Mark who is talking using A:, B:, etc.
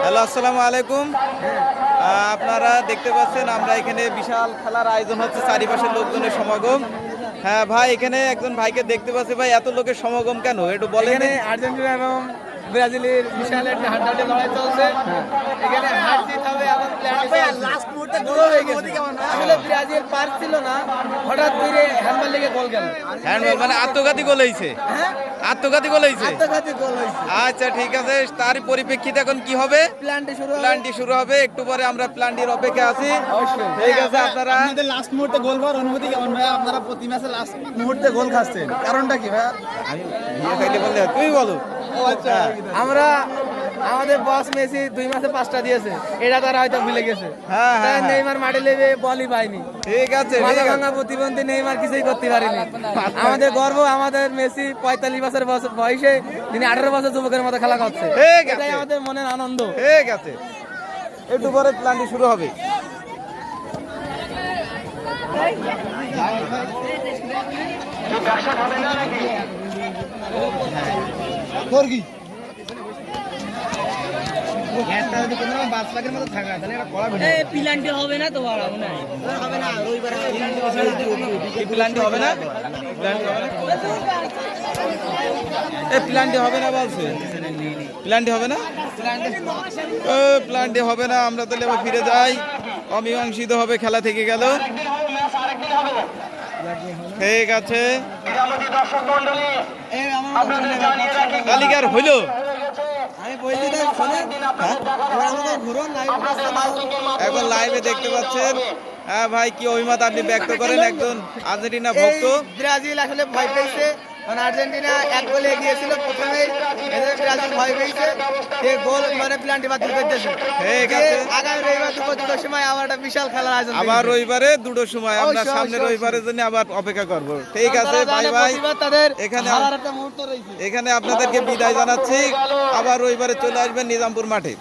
A: Hello, আসসালামু আলাইকুম। আপনারা দেখতে পাচ্ছেন আমরা এখানে বিশাল খেলার আয়োজন হচ্ছে, চারিপাশের লোকজনের সমাগম। হ্যাঁ ভাই, এখানে একজন ভাইকে দেখতে পাচ্ছি। ভাই, এত লোকের সমাগম কেন একটু বলেন।
B: আর্জেন্টিনা এবং ব্রাজিলের বিশাল একটা হাড্ডাহাড্ডি লড়াই চলছে। এখানে হার জিত হবে এবং লাস্ট মুহূর্তে গোল হয়ে গেছে। আসলে ব্রাজিল পারছিল না, হঠাৎ করে হ্যান্ডবল লেগে গোল গেল।
A: হ্যান্ডবল মানে আত্মঘাতী গোল হয়েছে। আত্মঘাতী গোল হয়েছে।
B: আত্মঘাতী গোল হয়েছে।
A: আচ্ছা, ঠিক আছে। তার পরিপ্রেক্ষিতে এখন কি হবে?
B: প্ল্যানটি
A: শুরু হবে। একটু পরে আমরা প্ল্যানটির অপেক্ষা আছি।
B: অবশ্যই।
A: ঠিক আছে।
B: আপনাদের লাস্ট মুহূর্তে গোল করার অনুমতি কেমন ভাই? আপনারা প্রতি ম্যাচে লাস্ট মুহূর্তে গোল খাচ্ছেন, কারণটা কি ভাই?
A: আমি বিয়ে খাইলে বললে তুমি বলো।
B: আমরা আমাদের বস মেসি 2 ম্যাচে 5টা দিয়েছে, এটা তারা হয়তো ভুলে গেছে।
A: হ্যাঁ, হ্যাঁ, হ্যাঁ।
B: নেইমার মাঠে লেগে বলই পায়নি।
A: ঠিক আছে, ঠিক
B: মাথা
A: আছে।
B: ভাঙা প্রতিবন্ধী নেইমার কিছুই করতে পারেনি। আমাদের গর্ব, আমাদের মেসি 45 বছর বয়সে তিনি 18 বছর যুবকের মতো খেলা করছে।
A: ঠিক আছে।
B: এটাই আমাদের মনের আনন্দ।
A: ঠিক আছে, একটু পরে প্ল্যানটি শুরু হবে।
B: প্ল্যানটি হবে না তো হবে না, রবিবার
A: প্ল্যানটি হবে না। প্ল্যানটি হবে না বলছে। প্ল্যানটি হবে না। প্ল্যানটি হবে না। আমরা তাহলে আবার ফিরে যাই। অমীমাংসিত হবে, খেলা থেকে গেল। ঠিক আছে। তালিকার হইল। এখন লাইভে দেখতে পাচ্ছেন। হ্যাঁ ভাই, কি অভিমত আপনি ব্যক্ত করেন একজন আর্জেন্টিনা ভক্ত?
B: ব্রাজিল আসলে ভয় পেয়েছে, কারণ আর্জেন্টিনা 1 গোলে এগিয়েছিল প্রথমেই। এদের ব্রাজিল ভয় পেয়েছে, এই গোল মানে প্ল্যানটি বাতিল করতেছে।
A: ঠিক আছে।
B: আগামী রবিবার দুপুর 2টার সময় আবার একটা বিশাল খেলার আয়োজন।
A: আবার রবিবারে 2টার সময় আমরা
B: অবশ্যই,
A: সামনে
B: অবশ্যই।
A: রবিবারের জন্য আবার অপেক্ষা করব। ঠিক আছে ভাই ভাই,
B: তাদের
A: এখানে
B: হারার একটা মুহূর্ত রয়েছে।
A: এখানে আপনাদেরকে বিদায় জানাচ্ছি। আবার রবিবারে চলে আসবেন নিজামপুর মাঠে।